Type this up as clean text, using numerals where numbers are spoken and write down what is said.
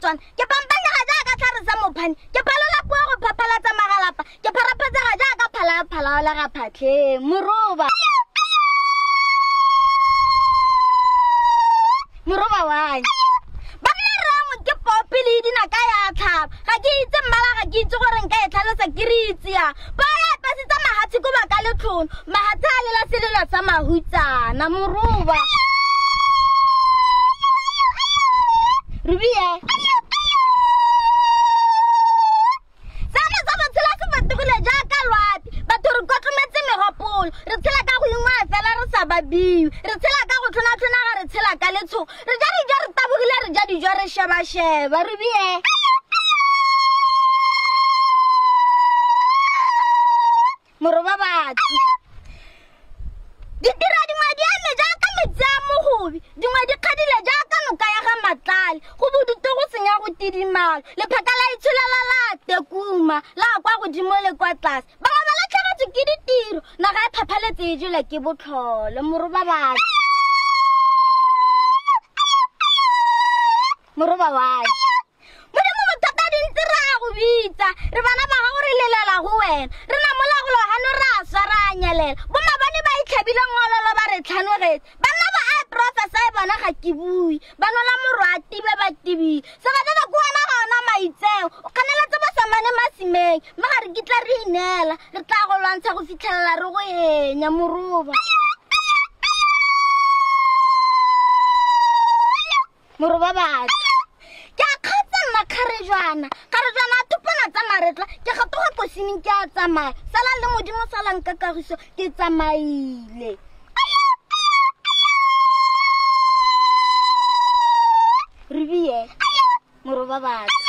sona ke pampanya ga jaaka tlhare sa mophane ke phalela kwa go phapalatsa magalapa ke pharaphatsa ga jaaka phala la ga phatlhe Moroba wa ba nna rangwe ke popi le dinaka ya tlhaba ga ke itse mmala ga ke itse gore nka e tlhalosa ke re itse ya ba ya pasitsa mahatsi go ba ka letlhono mahatsi a lela selelo sa mahutsana Moroba Rubiye sana sa batla se batugile jaaka lwati batho re kotlometse megopolo re tshela ka go ingwa fela re sa babiwe re tshela ka go tlhona ga re tshela ka letsho re ja dijo re tabogile re ja dijo re sheba Rubiye Moroba batho ditira dingwe di eme jaaka metsi a mogobi dingwe di kgadile jaaka noka ya ga matlale go bodutu go senya go tidimalo lephaka la itsholela la tekuma la kwa godimo le kwa tlase bangwe ba latlhegetswe ke ditiro naga e phaphaletse e jele ke botlhole Moroba batho Moroba wa modimo bothata dintse re a go bitsa re bana ba gago re lelela go wena re na molagolo gano re a swara a nyelela bomabane ba itlhabile ngololo ba re tlhanogetse banna ba a profesa e bona ga ke bui ba nola morwa a tibe ba tibile se ga tla go wena ga ona maitseo o kaneletse ba samane masimeng ma ga re kitla re inela re tla go lwantsha go fitlhelela re go enya Moroba Moroba batho ke a kgatsa nna kgarejwana a thupana tsa maretla ke gatoga kosining ke a tsamaya sala le modimo salang ka kagiso ke tsamaile Rubiye Moroba batho